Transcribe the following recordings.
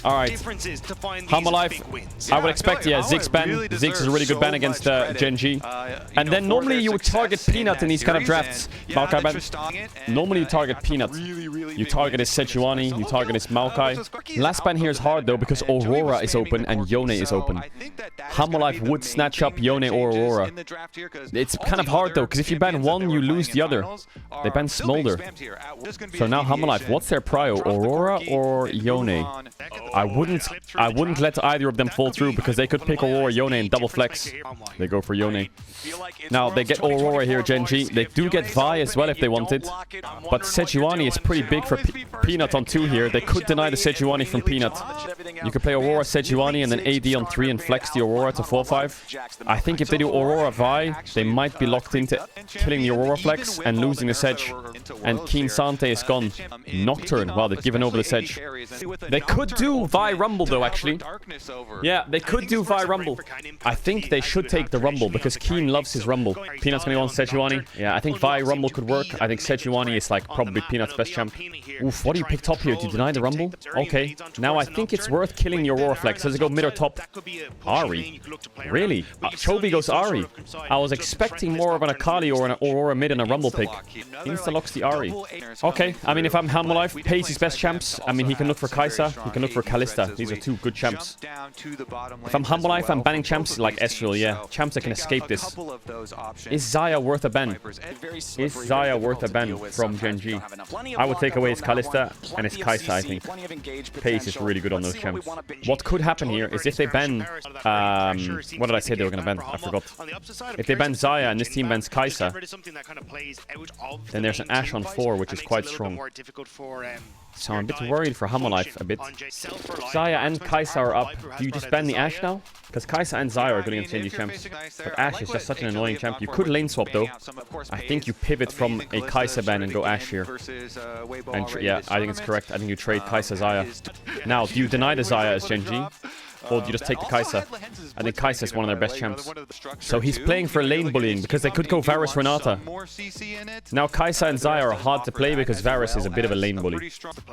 All right. Hammerlife, I would expect, yeah, Ziggs ban. Ziggs is a really good ban against Gen.G. And then normally you would target Peanut in these kind of drafts. Maokai ban. Normally you target Peanut. You target his Sejuani, you target his Maokai. Last ban here is hard though because Aurora is open and Yone is open. Hammerlife would snatch up Yone or Aurora. It's kind of hard though, because if you ban one, you lose the other. They ban Smolder. So now Hammerlife, what's their prio? Aurora or Yone? I wouldn't let either of them fall through because they could pick Aurora, Yone, and double flex. They go for Yone. Now they get Aurora here, Gen.G. They do get Vi as well if they wanted. But Sejuani is pretty big for Peanut on 2 here. They could deny the Sejuani from Peanut. You could play Aurora, Sejuani, and then AD on 3 and flex the Aurora to 4-5. I think if they do Aurora Vi, they might be locked into killing the Aurora flex and losing the Sedge. And Keen Sante is gone. Nocturne, wow, they've given over the Sedge. They could do Vi Rumble though, actually. Yeah, they could do Vi Rumble. I think they should take the Rumble because Keen loves his Rumble. Peanut's gonna go on Sejuani. Yeah, I think Vi Rumble could work. I think Sejuani is like probably Peanut's best champ. Oof, what do you pick top here? Do you deny the Rumble? Okay. Now I think it's worth killing the Aurora flex. Does it go mid or top? Ari? Really? Chovy goes Ari. I was expecting more of an Akali or an Aurora mid and a Rumble pick. Insta-locks the Ari. Okay, I mean if I'm Hammerlife, Pace is best champs. I mean he can look for Kai'Sa, he can look for Kalista. These are 2 good champs. If I'm Hammerlife, I'm banning champs like Ezreal, yeah. Champs that can escape this. Is Xayah worth a ban? Is Xayah worth a ban from Gen.G? I would take away his Kalista and his Kai'Sa, I think. Pace is really good on those champs. What could happen here is if they ban... what did I say they were going to ban? I forgot. If they ban Xayah and this team bans Kai'Sa, then there's an Ashe on 4, which is quite strong. So I'm a bit worried for Hammerlife, a bit. Xayah and Kai'Sa are up. Do you just ban the Ashe now? Because Kai'Sa and Xayah are good against Gen.G champs. But Ashe is just such an annoying champ. You could lane swap though. I think you pivot from a Kai'Sa ban and go Ashe here. And yeah, I think it's correct. I think you trade Kai'Sa Xayah. Now, do you deny the Xayah as Gen.G? Or do you just take the Kai'Sa? I think Kai'Sa is one of their best champs. So he's playing for lane bullying because they could go Varus Renata. Now Kai'Sa and Xayah are hard to play because Varus is a bit of a lane bully.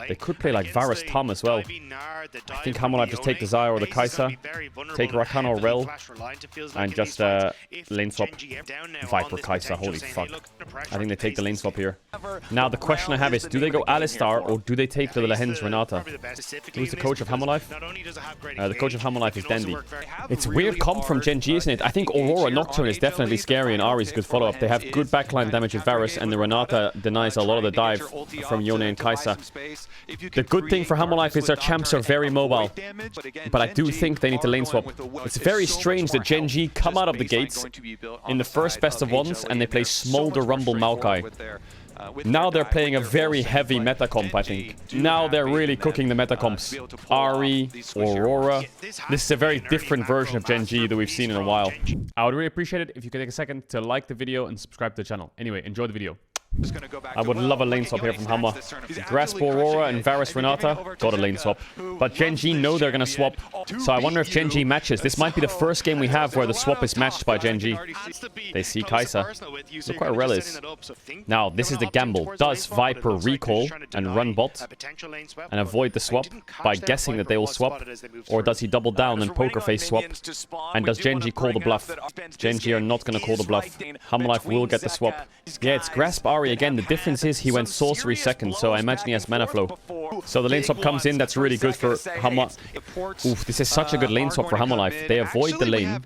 They could play like Varus Tom as well. I think Hammerlife just take the Xayah or the Kai'Sa, take Rakan or Rel, and just lane swap Viper Kai'Sa. Holy fuck. I think they take the lane swap here. Now the question I have is, do they go Alistar or do they take the Lehens Renata? Who's the coach of Hammerlife? The coach of Hammerlife is Dandy. It's weird comp from Gen.G, isn't it? I think Aurora Nocturne is definitely scary and Ari's a good follow-up. They have good backline damage with Varus and the Renata denies a lot of the dive from Yone and Kai'Sa. The good thing for Hammerlife is their champs are very mobile. But I do think they need to lane swap. It's very strange that Gen.G come out of the gates in the first best of ones and they play Smolder, Rumble, Maokai. Now they're playing a very heavy meta comp, I think. Now they're really cooking the meta comps. Ari, Aurora. This is a very different version of Gen.G that we've seen in a while. I would really appreciate it if you could take a second to like the video and subscribe to the channel. Anyway, enjoy the video. I would love a lane swap here from Hammer. Grasp Aurora and Varus Renata. Got a lane swap. But Gen.G know they're going to swap. So I wonder if Gen.G matches. This might be the first game we have where the swap is matched by Gen.G. They see Kai'Sa. Look where Rel is. Now, this is the gamble. Does Viper recall and run bot and avoid the swap by guessing that they will swap? Or does he double down and poker face swap? And does Gen.G call the bluff? Gen.G are not going to call the bluff. Hammerlife will get the swap. Yeah, it's Grasp Ari again. The difference is he went sorcery second, so I imagine he has mana flow. So the lane swap comes in. That's really good for Hammer. Oof, this is such a good lane swap for Hammerlife. They avoid the lane.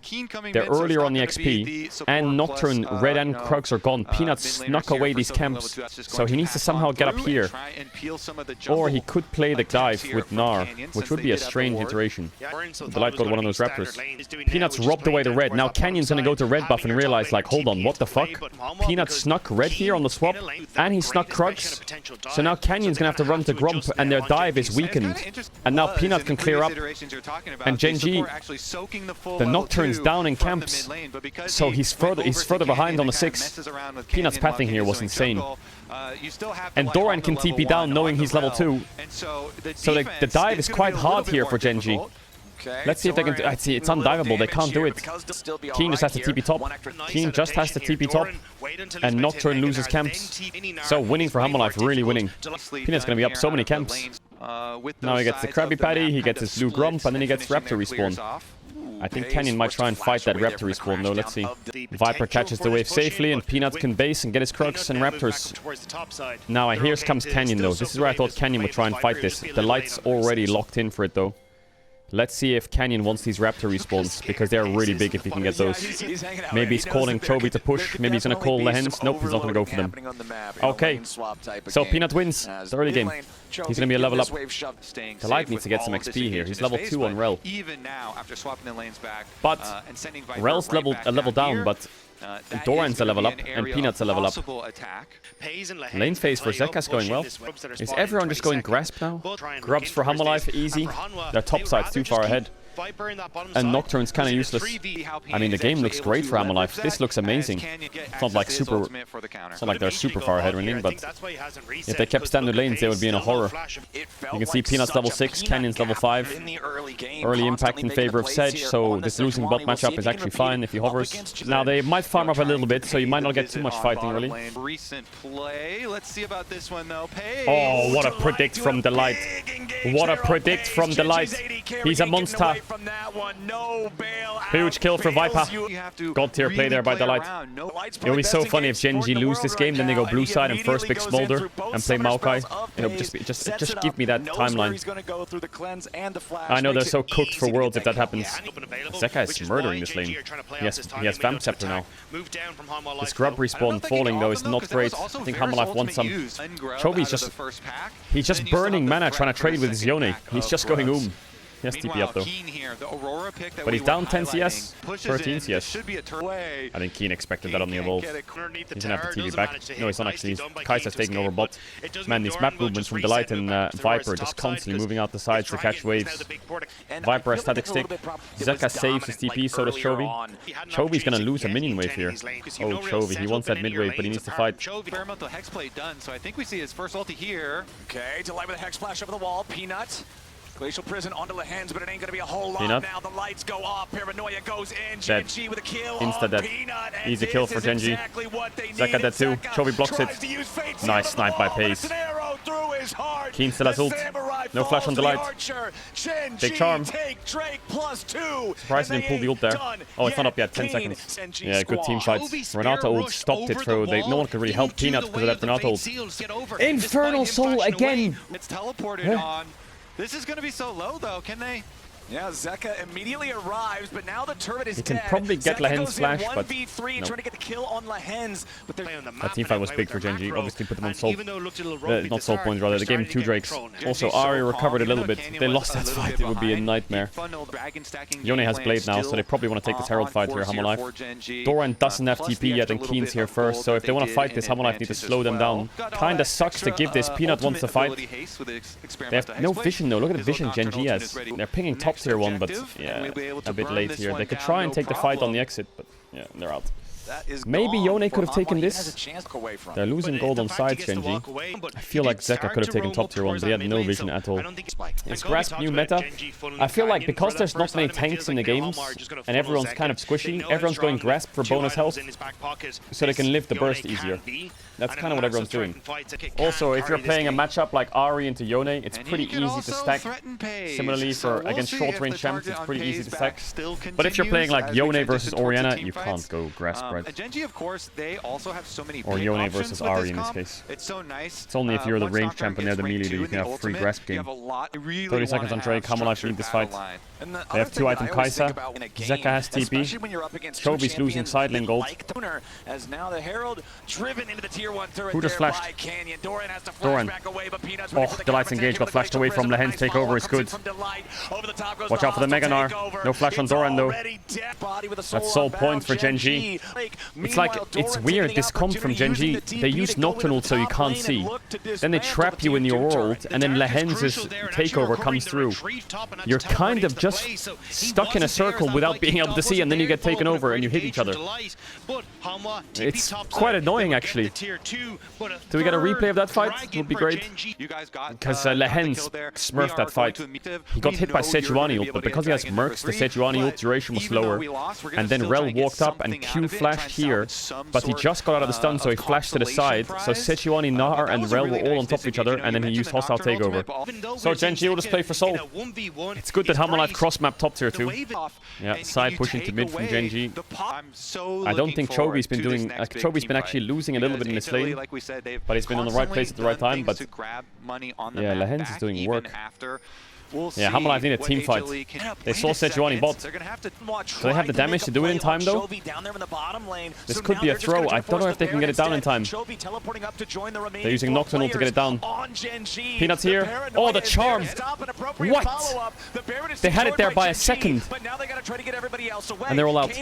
They're earlier on the XP. And Nocturne, Red and Krugs are gone. Peanut snuck away these camps. So he needs to somehow get up here. Or he could play the dive with Gnar, which would be a strange iteration. The light got one of those raptors. Peanut's robbed away the red. Now Canyon's gonna go to red buff and realize, like, hold on, what the fuck? Peanut snuck red here on the swap, and he snuck Krugs. So now Canyon's gonna have to run to Grump, and their dive is weakened. And now Peanut can clear up. And Gen.G, the Nocturne's down in camps. So he's further behind on the 6. Peanut's pathing here was insane. And Doran can TP down knowing he's level 2. So the dive is quite hard here for Gen.G. Let's see if they can do it. It's undivable. They can't do it. Keen just has to TP top. Keen just has to TP top. And Nocturne loses camps. So winning for Hammerlife, really winning. Peanut's going to be up so many camps. Now he gets the Krabby Patty, he gets his blue Grump, and then he gets Raptor respawn. I think Canyon might try and fight that Raptor respawn though, let's see. Viper catches the wave safely, and Peanut can base and get his Crux and Raptors. Now here comes Canyon though. This is where I thought Canyon would try and fight this. The light's already locked in for it though. Let's see if Canyon wants these Raptor respawns, because they're really big if he can get those. Maybe he's calling Chobi to push. Maybe he's going to call Lehens. Nope, he's not going to go for them. Okay, so Peanut wins the early game. He's going to be a level up. The Light needs to get some XP here. He's level 2 on Rel. But Rel's a level down, but Doran's a level up, and Peanut's a level up. Lane phase for Zeka's going well. Is everyone just going Grasp now? Grubs for Hummerlife, easy. Their top side's too far ahead. And Nocturne's kind of useless. I mean, the game looks great for Hummerlife. This looks amazing. It's not like they're super far ahead or anything, but if they kept standard lanes, they would be in a horror. You can see Peanut's level 6, Canyon's level 5. Early impact in favor of Sedge, so this losing bot matchup is actually fine if he hovers. Now, they might farm up a little bit, so you might not get too much fighting early. Oh, what a predict from the Light. What a predict from the Light. He's a monster. Huge kill for Viper. God tier play there by the Light. It would be so funny if Gen.G lose this game, then they go blue side and first pick Smolder and play Maokai. It would just give me that timeline. I know they're so cooked for Worlds if that happens. Zeka is murdering this lane. He has Vamp Scepter now. The Scrub respawn falling though is not great. I think Hummerlife wants some. Chobi's he's just burning mana trying to trade with his Yone. He's just going He has TP up though. But he's down 10 CS, 13 CS. I think Keen expected that on the evolve. He's gonna have the TP back. No, he's not actually. Kai'Sa's taking over bot. Man, these map movements from Delight and Viper just constantly moving out the sides to catch waves. Viper has static stick. Zeka saves his TP, so does Chovy. Chovy's gonna lose a minion wave here. Oh, Chovy, he wants that mid wave, but he needs to fight. Okay, Delight with a Hex Splash over the wall. Peanut. Glacial Prison onto the hands, but it ain't gonna be a whole lot now. The lights go off. Paranoia goes in. Gen.G with a kill. Insta dead. Easy kill for Gen.G. Zeka dead too. Chovy blocks it. Nice snipe by Pace. Keen still has ult. No flash on Delight. Big charm. Surprised he didn't pull the ult there. Oh, it's not up yet. 10 seconds. Yeah, good team fight. Renato ult stopped it through. No one could really help Peanut because of that Renato ult. Infernal Soul again! It's teleported on. This is going to be so low, though. Can they? Yeah, Zeka immediately arrives, but now the turret is dead. He can probably get Lehens flash, but 1v3 no. Trying to get the kill on Lehens, but that teamfight was big for Gen.G. Obviously put them on soul. Not soul points, rather. They gave him 2 Drakes. Also, Ari recovered a little bit. They lost that fight. It would be a nightmare. Yone has Blade now, so they probably want to take this Herald fight here, Hummerlife. Doran doesn't have TP yet, and Keen's here first, so if they want to fight this, Hummerlife need to slow them down. Kinda sucks to give this. Peanut wants to fight. They have no vision, though. Look at the vision Gen.G has. They're pinging top tier 1, but yeah, a bit late here. They could try and take the fight on the exit, but yeah, they're out. Maybe Yone could have taken this. They're losing gold on sides, Gen.G. I feel like Zeka could have taken top tier 1, but he had no vision at all. Is Grasp new meta? I feel like because there's not many tanks in the games, and everyone's kind of squishy, everyone's going Grasp for bonus health, so they can live the burst easier. That's kind of what everyone's doing. Also, if you're playing a matchup like Ari into Yone, it's pretty easy to stack. Similarly, against short range champs, it's pretty easy to stack. But if you're playing like Yone versus Orianna, you can't go Grasp. Gen.G, of course, they also have so many or Yone versus Ari in this case. It's so nice. It's only if you're the range champ and they're the melee that you can have free Grasp game. 30 seconds on Drake. Hummerlife need this fight. They have 2 item Kai'Sa. Zeka has TP. Chovy's losing side lane gold. Who just flashed? Doran. Oh, Delight's engaged. Got flashed away from Lehens. Takeover is good. Watch out for the Mega Gnar. No flash on Doran though. That's sole points for Gen.G. It's like, it's weird, this comp from Gen.G. They use Nocturnal so you can't see. Then they trap you in your world, and then Lehens' takeover comes through. You're kind of just just stuck in a circle without being able to see, and then you get taken over and you hit each other. It's quite annoying, actually. Do we get a replay of that fight? It would be great. Because Lehens smurfed that fight. He got hit by Sejuani ult, but because he has Mercs, the Sejuani ult duration was slower. And then Rel walked up and Q flashed here, but he just got out of the stun, so he flashed to the side. So Sejuani, Nahar, and Rel were all on top of each other, and then he used hostile takeover. So Gen.G will just play for Soul. It's good that Hammerlife cross-map top tier 2. Yeah, side pushing to mid from Gen.G. I don't think Chobi's been doing... Chobi's been actually losing a little bit in this lane, but he's been in the right place at the right time. But yeah, Lehens is doing work. Yeah, Hammerlife need a team fight. They saw Sejuani bot. Do they have the damage to do it in time, though? This could be a throw. I don't know if they can get it down in time. They're using Nocturnal to get it down. Peanuts here. Oh, the charm! What? They had it there by a second. And they're all out.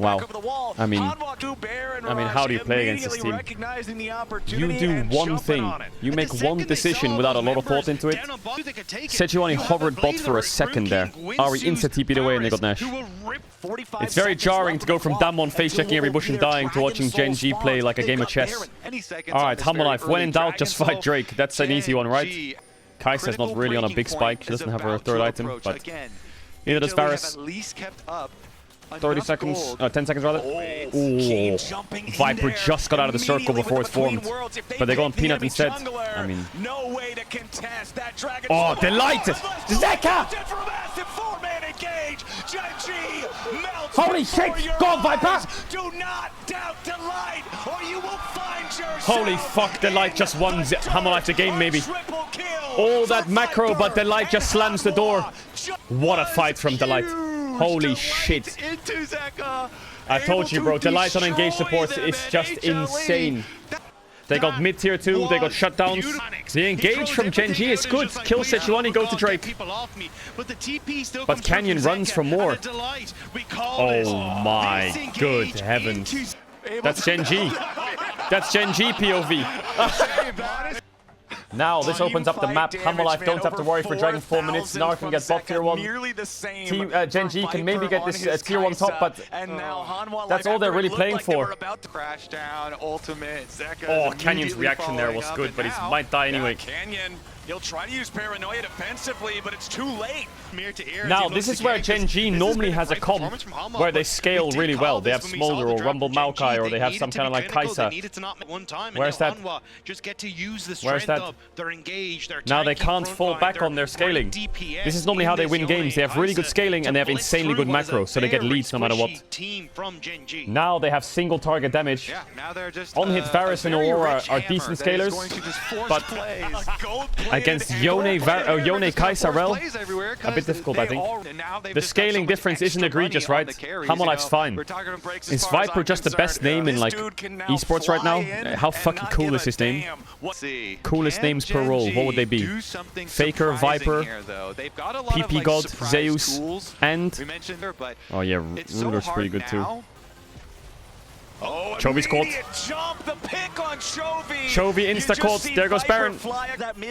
Wow. I mean, how do you play against this team? You do one thing. You make one decision without a lot of thought into it. Sejuani hovered bot for a second there. Ari insta TP'd away and they got Nash. It's very jarring to go from Damwon face checking every bush and dying to watching Gen.G play like a game of chess. Alright, Hammerlife, when in doubt, just fight Drake. That's an easy one, right? Kai'Sa's not really on a big spike. She doesn't have her third item, but neither does Varus. 30 seconds, 10 seconds rather. Ooh, Viper just got out of the circle before it formed, but they go on Peanut instead. I mean, oh, Delight! Zeka! Holy shit! Go on, Viper! Do not doubt Delight, or you will find yourself. Holy fuck! Delight just won Hammerlife the game, maybe. All that macro, but Delight just slams the door. What a fight from Delight! Holy shit. I told you, bro. Delight on engaged supports is just insane. They got mid tier 2, they got shutdowns. The engage from Gen.G is good. Kill Sejuani, go to Drake. But Canyon runs for more. Oh my good heavens. That's Gen.G. That's Gen.G POV. Now this opens up the map. Hammerlife don't have to worry for Dragon 4 minutes. Now I can get bot tier 1. Gen.G can maybe get this tier 1 top, but that's all they're really playing for. Oh, Canyon's reaction there was good, but he might die anyway. He'll try to use Paranoia defensively, but it's too late. Now, this is where Gen.G normally has a comp where they scale really well. They have Smolder or Rumble Maokai, or they have some kind of like Kai'Sa. Where's that? Where's that? Now they can't fall back on their scaling. This is normally how they win games. They have really good scaling and they have insanely good macro, so they get leads no matter what. Now they have single target damage. On-hit Varus and Aurora are decent scalers, but against Yone Kai'Sa Rel, a bit difficult, I think. The scaling difference isn't egregious, right? Hammerlife's fine. Is Viper just the best name in like esports right now? How fucking cool is his name? Coolest names per role, what would they be? Faker, Viper, PP God, Zeus, and... Oh yeah, Ruler's pretty good too. Chovi's caught. Chovy insta-caught. There goes Baron.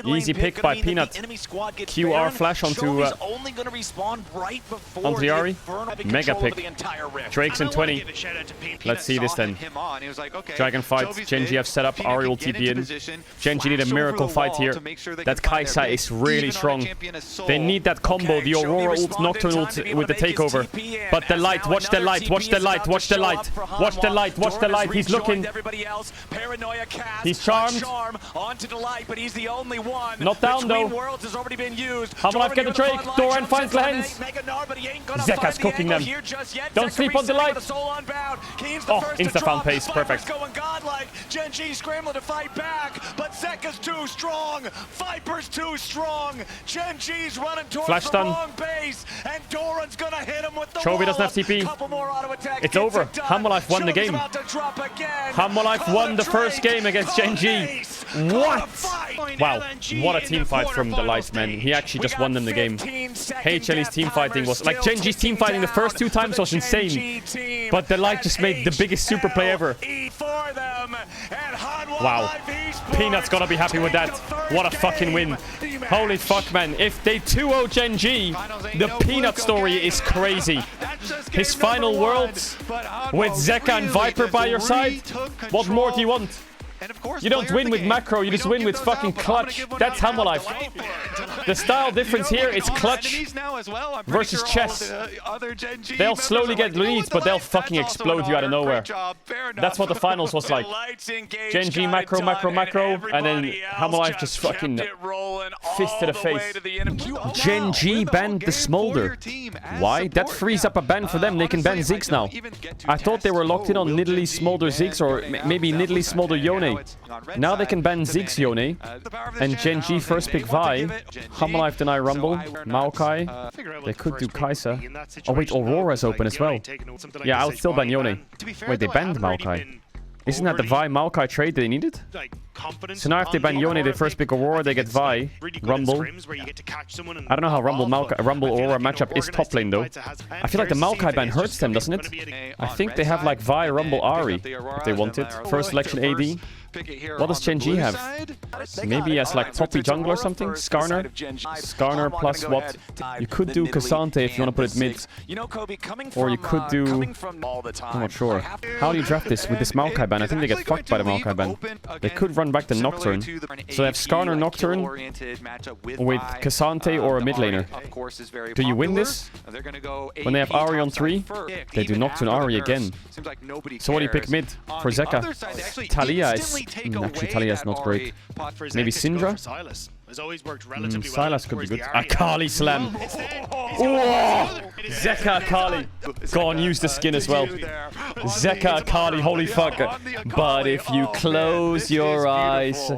Easy pick by Peanut. QR flash onto the Ari. Mega pick. Drake's in 20. Let's see this then. Dragon fight. Gen.G have set up. Ari will TP in. Gen.G need a miracle fight here. That Kai'Sa is really strong. They need that combo. The Aurora ult, Nocturne ult with the takeover. But the light. Watch the light. Watch the light. Watch the light. Watch the light. Watch the light. He's looking. He's charmed. Not down though. Hammerlife get the Drake. Doran finds Lehens. Zeka's cooking them. Don't sleep on the light. Oh, insta-found pace. Perfect. Gen.G scrambling to fight back, but Zeka's too strong. Viper's too strong. Gen.G's running towards the long base, and Doran's gonna hit him with the Chovy doesn't have TP. It's over. Hammerlife won the game. Hammerlife won the first game against Gen.G. What? Wow, what a team fight from the Lights, man. He actually just won them the game. HLE's team fighting was... Like, Gen.G's team fighting the first 2 times was insane. But the Light just made the biggest super play ever. them. And Wow. Peanut's gotta be happy with that. What a fucking win. Holy fuck, man. If they 2-0 Gen.G, the Peanut story is crazy. His final Worlds with Zeka and Viper by your side. What more do you want? You don't win with macro, you just win with fucking clutch. That's HaMoLife. The style difference here is clutch versus chess. They'll slowly get leads, but they'll fucking explode you out of nowhere. That's what the finals was like. Gen.G macro, macro, macro, and then HaMoLife just fucking fist to the face. Gen.G banned the Smolder. Why? That frees up a ban for them. They can ban Ziggs now. I thought they were locked in on Nidalee Smolder Ziggs, or maybe Nidalee Smolder Yone. Now they can ban Ziggs Yone. And Gen.G first pick Vi. HaMoLife deny Rumble. Maokai. They could do Kai'Sa. Oh wait, Aurora's open as well. Yeah, I would still ban Yone. Wait, they banned Maokai. Isn't that the Vi Maokai trade they needed? So now if they ban Yone, they first pick Aurora, they get Vi, Rumble. I don't know how Rumble Aurora matchup is top lane though. I feel like the Maokai ban hurts them, doesn't it? I think they have like Vi, Rumble, Ahri if they want it. First selection AD. What does Gen.G have? Maybe he has like Poppy jungle or something? Skarner? Skarner plus what? You could do Cassante if you want to put it mid. Or you could do... I'm not sure. How do you draft this with this Maokai ban? I think they get fucked by the Maokai ban. They could run back the Nocturne. So they have Skarner Nocturne with Cassante or a mid laner. Do you win this? When they have Ahri on 3, they do Nocturne Ahri again. So what do you pick mid for Zeka? Talia is... Actually, Talia is not great. Maybe Syndra? Sylas could be good. Akali Slam. Oh! Zeka Akali. Go on, use the skin as well. Zeka Akali, holy fuck. But if you close your eyes...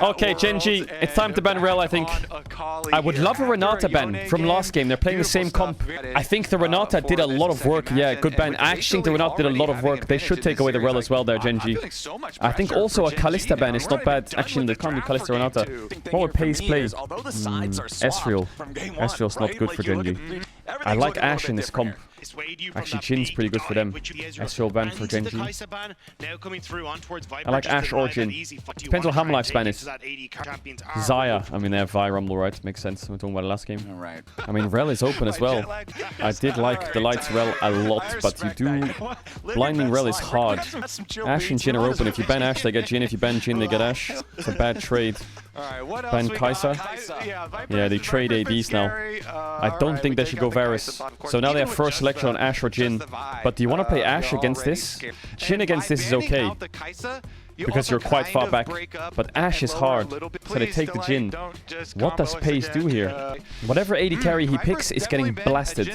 Okay, Gen.G, it's time to ban Rel, I think. I would love a Renata ban from last game. They're playing the same comp. I think the Renata did a lot of work. Yeah, good ban. I actually think the Renata did a lot of work. They should take away the Rel as well there, Gen.G. I think also a Kalista ban is not bad. Actually, they can't do Kalista Renata. What would Pace play? Ezreal. Ezreal's not good for Gen.G. I like Ashe in this comp. Actually, Jin's pretty good for them. Ezreal ban for Gen.G. I like Ashe or Jin. Depends on how HaMoLife's ban is. Xayah. I mean, they have Vi Rumble, right? Makes sense. We're talking about it last game. I mean, Rel is open as well. I did like the Lights Rel a lot, but you do... Blinding Rel is hard. Ashe and Jin are open. If you ban Ashe, they get Jin. If you ban Jin, they get Ashe. It's a bad trade. Ban Kai'Sa. Yeah, they trade ADs now. I don't think they should go Varus. So now they have first selection on Ashe or Jin. But do you want to play Ashe against this? Jin against this is okay, because you're quite far back. But Ashe is hard, so they take the Jin. What does Pace do here? Whatever AD carry he picks is getting blasted.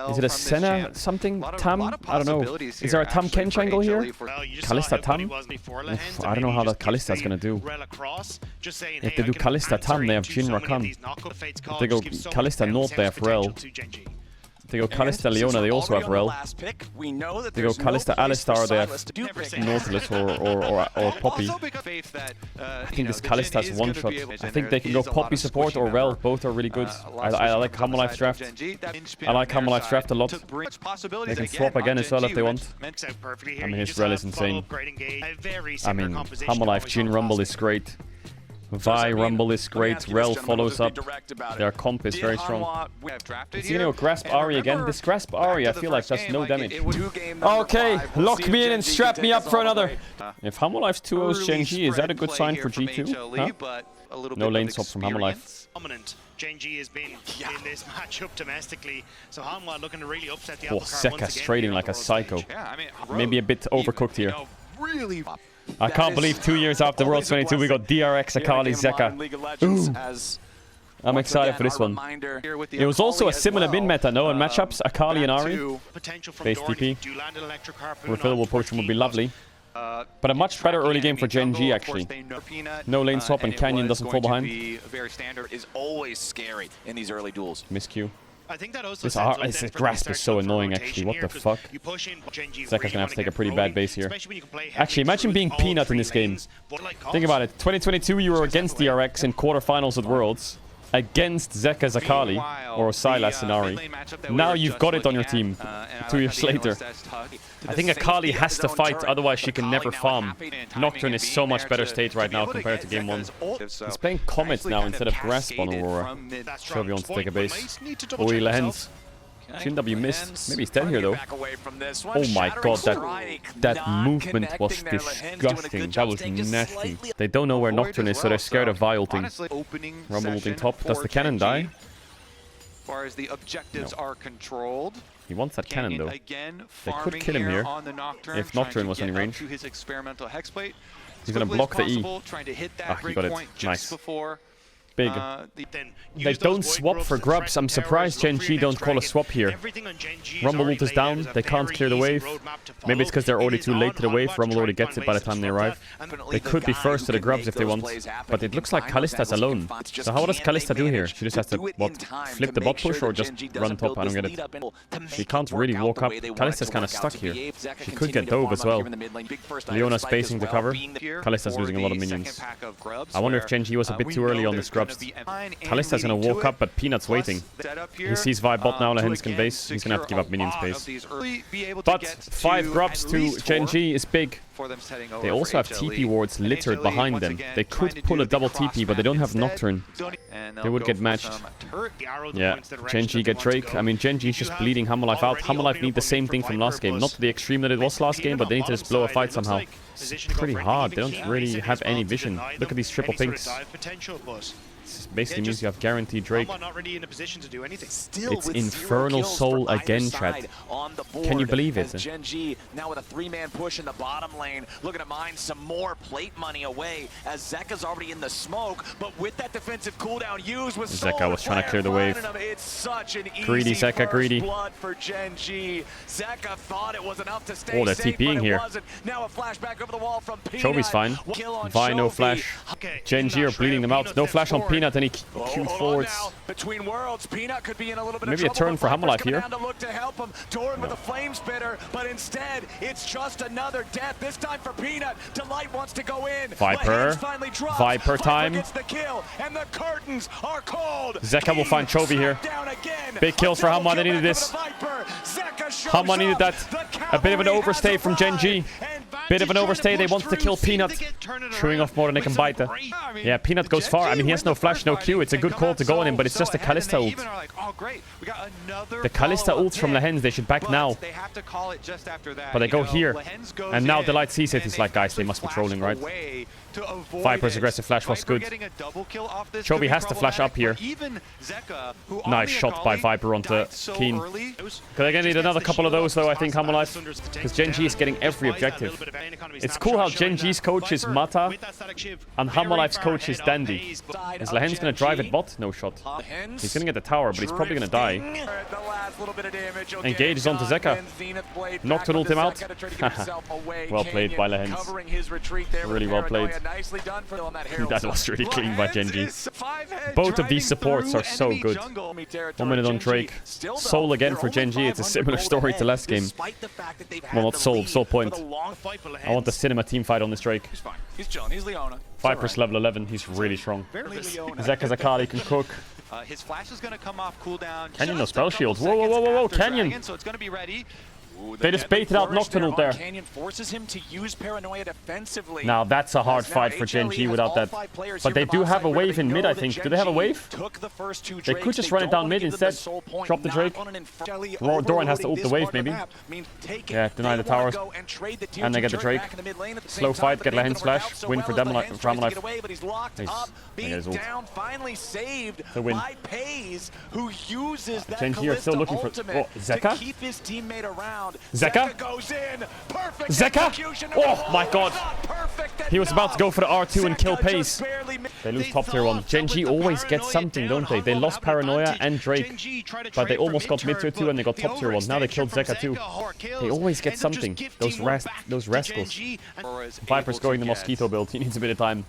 Is it a Senna something? Tam? I don't know. Is there a Tam Kench angle here? Kalista Tam? Oof, I don't know how that Kalista is going to do. If they do Kalista Tam, they have Jin Rakan. If they go Kalista North, they have Rel. They go Kalista Leona, they also have Rel. They go Kalista Alistar, they have Nautilus or Poppy. I think this Kalista has one shot. I think they can go Poppy support or Rel. Both are really good. I like HaMoLife's draft. I like HaMoLife's draft a lot. They can swap again as well if they want. I mean, his Rel is insane. I mean, HaMoLife Jin Rumble is great. Vi Rumble is great. Rel follows up. Their comp is very strong. Is he gonna go Grasp Ahri again? This Grasp Ahri, I feel like, does no damage. Okay, lock me in and strap me up for another. If HaMoLife's 2-0's Gen.G, is that a good sign for G2? Huh? No lane swap from HaMoLife. Gen.G has been in this matchup domestically, so HaMoLife looking to really upset the apple cart. Zeka's trading like a psycho. Maybe a bit overcooked here. I can't believe 2 years after World 22 we got DRX, Akali, Zeka. Ooh. I'm excited for this one. It was also a similar min-meta, no? In matchups, Akali and Ahri. Base TP. Refillable potion would be lovely. But a much better early game for Gen.G, actually. No lane swap and Canyon doesn't fall behind. Miscue. I think that also this grasp is so annoying, actually. What the fuck? Zeka's gonna have to take a pretty bad base here. Actually, imagine being Peanut in this game. Think about it. 2022, you were against DRX in quarterfinals at Worlds. against Zeka's Akali or Sylas Inari. Now you've got it on your team 2 years later. I think Akali has to fight, otherwise she can never farm. Nocturne is so much better state right now compared to game 1. He's playing Comet now instead of Grasp on Aurora. Shelby wants to take a base. Oh, he lands. Shin-W missed. Maybe he's dead here though. Oh my god, that movement was disgusting. That was nasty. They don't know where Nocturne is, so they're scared of Vi ulting. Rumble ulting top. Does the cannon die? As far as the objectives are controlled. He wants that cannon though. They could kill him here if Nocturne was in range. He's gonna block the E. Ah, he got it. Nice. Big. They don't swap for grubs. I'm surprised Gen.G don't call a swap here. Rumble ult is down. They can't clear the wave. Maybe it's because they're already too late to the wave. Rumble already gets it by the time they arrive. They could be first to the grubs if they want. But it looks like Kalista's alone. So how does Kalista do here? She just has to, what, flip the bot push or just run top? I don't get it. She can't really walk up. Kalista's kind of stuck here. She could get dove as well. Leona spacing the cover. Kalista's losing a lot of minions. I wonder if Gen.G was a bit too early on this grub. Kalista's gonna walk up, but Peanut's waiting. He sees Vi bot now, Lahens can base. He's gonna have to give up minion space. But 5 grubs to Gen.G is big. They also have TP wards littered behind them. They could pull a double TP, but they don't have Nocturne. They would get matched. Yeah, Gen.G get Drake. I mean, Gen.G is just bleeding Hammerlife out. Hammerlife need the same thing from last game. Not to the extreme that it was last game, but they need to just blow a fight somehow. It's pretty hard. They don't really have any vision. Look at these triple pinks. This basically means you have guaranteed Drake. It's Infernal Soul again, chat. Can you believe it? Gen.G now with a 3-man push in the bottom lane, looking to mine some more plate money away as Zeka's already in the smoke, but with that defensive cooldown used with Zeka was trying to clear the wave. It's such an greedy Zeka, greedy. Blood for Gen.G. Zeka thought it was enough to stay oh, they're safe, TPing here. Now a flashback over the wall from Peanut. Chovy's fine. Vi no flash. Gen.G are bleeding them out. No flash on Peanut, and he Q forwards. Between worlds, Peanut could be in a little bit maybe of a turn for Hammerlife here. To look to help him. Doran with a flame spitter, but instead it's just another death. This time for Peanut. Delight wants to go in. Viper. Viper time. Gets the kill, and the curtains are called. Zeka will find Chovy here. Big kills for Hamma. They needed this. Hamma needed that. A bit of an overstay from Gen.G. Bit of an overstay. They wanted to kill Peanut. Chewing off more than they can bite. Yeah, Peanut goes far. I mean, he has no flash, no Q. It's a good call to go on him, but it's just a Kalista ult. The Kalista ult from Lahens, they should back now. But they go here. And now Delight sees it. He's like, guys, they must be trolling, right? Viper's aggressive flash was good. Chovy has to flash up here. Nice shot by Viper onto Keen. They're gonna need another couple of those though, I think, Hammerlife. Because Gen.G is getting every objective. It's cool how Gen.G's coach is Mata and Hammerlife's coach is Dandy. Is Lahens gonna drive it bot? No shot. He's gonna get the tower, but he's probably gonna die. Engage is onto Zeka. Nocturne ult him out. Well played by Lahens. Really well played. That was really clean by Gen.G. Both of these supports are so good. 1 minute on Drake. Soul again for Gen.G. It's a similar story to last game. Well, not Soul, Soul Point. I want the cinema team fight on this Drake. Viper's level 11. He's really strong. Zeka's Akali can cook. His flash is going to come off cooldown. Canyon no spell shield. Whoa, whoa, whoa, whoa, whoa, Canyon. So it's going to be ready. They just baited out Nocturne there. Canyon forces him to use paranoia defensively. Now that's a hard fight for Gen.G without that. But they do have a wave in mid, I think. Do they have a wave? They could just run it down mid instead. Drop the Drake. Doran has to ult the wave, maybe. Yeah, deny the towers. And they get the Drake. Slow fight, get Lahens flash. Win for them, for Hammerlife. Nice. The win. Gen.G are still looking for... Oh, Zeka? Zeka? Zeka? Oh my god. He was about to go for the R2 and kill Pace. They lose top tier 1. Gen.G always get something, don't they? They lost Paranoia and Drake. But they almost got mid tier 2 and they got top tier 1. Now they killed Zeka too. They always get something. Those rascals. Viper's going the Mosquito build. He needs a bit of time.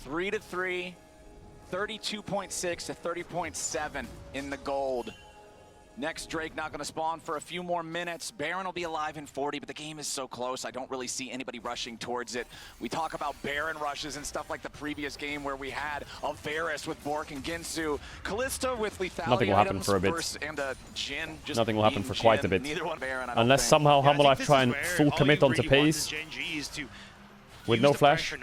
3-3. 32.6 to 30.7 in the gold. Next Drake not going to spawn for a few more minutes. Baron will be alive in 40, but the game is so close. I don't really see anybody rushing towards it. We talk about Baron rushes and stuff like the previous game where we had a Varus with Bork and Ginsu. Kalista with lethality. Nothing will happen for a bit. And Jin, just nothing will happen for quite a bit. Baron, unless somehow Humble Life try and full commit onto Pace with no flash.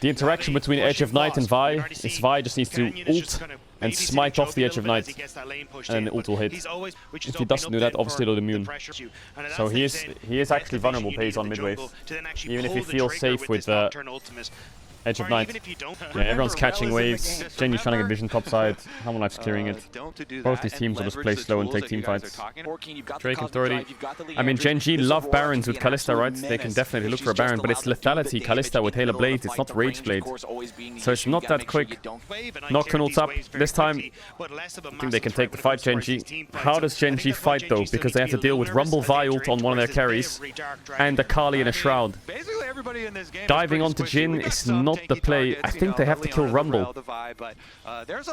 The interaction between Edge of Night and Vi is Vi just needs to ult and smite off the Edge of Night, and the ult will hit. If he doesn't do that, obviously it'll immune. So he is actually vulnerable Pace on mid wave, even if he feels safe with Edge of Night. Yeah, everyone's catching waves. Gen.G trying to get vision topside. Humble Life's clearing it. Both these teams will just play slow and take team fights. Drake and 30. I mean, Gen.G love Barons with Kalista, right? They can definitely look for a Baron, but it's lethality Kalista with Halo Blade. It's not Rage Blade. So it's not that quick. Nocturne ults up. This time, I think they can take the fight, Gen.G. How does Gen.G fight, though? Because they have to deal with Rumble Vi ult on one of their carries and a Kali in a Shroud. Diving onto Jin is not the play. I think they have to kill Rumble. I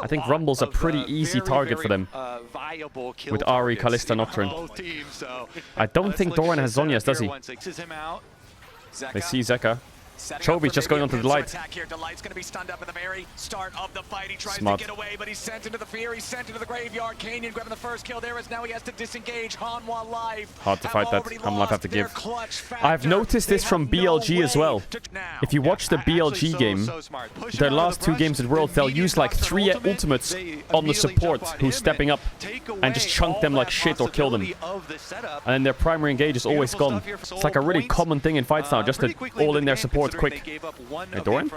think Rumble's a pretty easy target for them with Ahri, Kalista, Nocturne. I don't think Doran has Zhonya's, does he? They see Zeka. Chovy's just going onto the light. Delight's going to be stunned up at the very start of the fight. He tries Smart. to get away, but he's sent into the fear. He's sent into the graveyard. Canyon grabbing the first kill there as now he has to disengage. Hanwha Life. Hard to fight that. Humble Life have to give. I've noticed this from BLG as well. If you watch the BLG game, their last 2 games at Worlds, they'll use like 3 ultimates on the support who's stepping up and just chunk them like shit or kill them. And then their primary engage is always gone. It's like a really common thing in fights now, just to all in their support quick. Hey, Doran?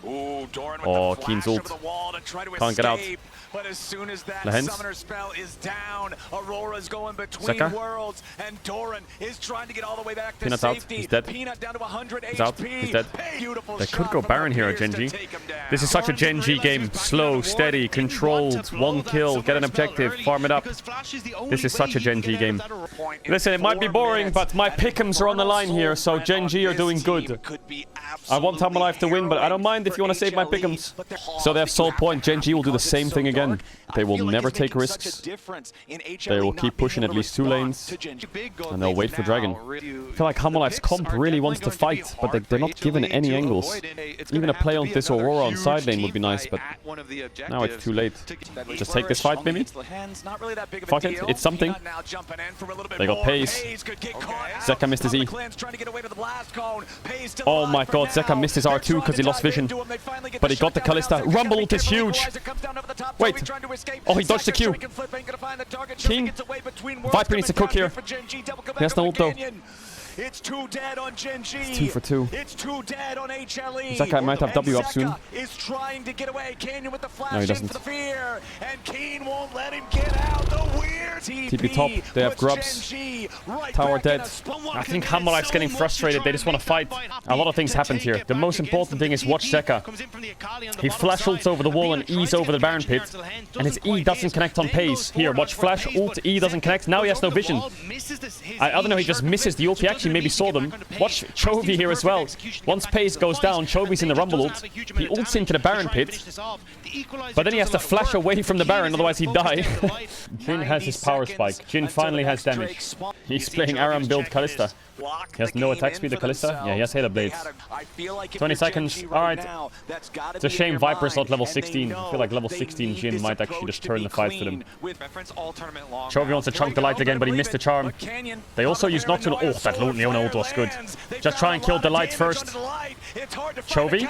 Oh, Keen's ult. Can't get out. But as soon as that Lehens. summoner spell is down, Aurora's going between Zeka. worlds, and Doran is trying to get all the way back to Peanut's safety. out. He's dead. Peanut down to 100 He's HP. out. He's dead. Beautiful They could shot go from Baron here at Pierce to Gen.G. take him down. This is such a Gen.G game. Slow, steady, controlled, 1 kill, get an objective, farm it up. This is such a Gen.G game. Listen, it might be boring, but my pick'ems are on the line here, so Gen.G are doing good. I want Humble Life to win, but I don't mind if you want to save my pick'ems. So they have Soul Point. Gen.G will do the same thing again. They will never take risks. They will keep pushing at least 2 lanes, and they'll wait for Dragon. I feel like Humble Life's comp really wants to fight, but they're not given any angles. Even a play on this Aurora on side lane would be nice, but now it's too late. Just take this fight, maybe? Fuck it, it's something. They got Pace. Zeka missed his E. Oh my god, Zeka missed his R2 because he lost vision. But he got the Kalista. Rumble ult is huge. Wait. Oh, he dodged the Q. King. Viper needs to cook here. He has no ult though. It's 2 dead on Gen.G. It's 2 for 2. It's 2 dead on HLE. Zeka might have W up soon. Is trying to get away. Canyon with the flash No, he doesn't. for the fear, and Keen won't let him get out. The weird TP top. They have grubs. Right Tower dead. I think Humble Life's getting frustrated. They just want to fight. A lot of things happened here. The most important thing is watch Zeka. He flash ults over the wall and E's over the Baron pit, and his E doesn't connect on Pace. Here, watch flash ult. E doesn't connect. Now he has no vision. I don't know. He just misses the ult. He actually maybe saw them. Watch Chovy here as well. Once Pace goes down, Chovy's in the Rumble ult. He ults into the Baron pit, but then he has to flash away from the Baron, otherwise he'd die. Jin has his power spike. Jin finally has damage. He's playing Aram build Kalista. He has no attack speed, the Kalista. Yeah, he has Halo Blades. 20 seconds. Alright. It's a shame Viper's not level 16. I feel like level 16 Jin might actually just turn the fight for them. Chovy wants to chunk the light again, but he missed the charm. They also use Nocturne. Oh, that Leona ult was good. Just try and kill the light first. Chovy.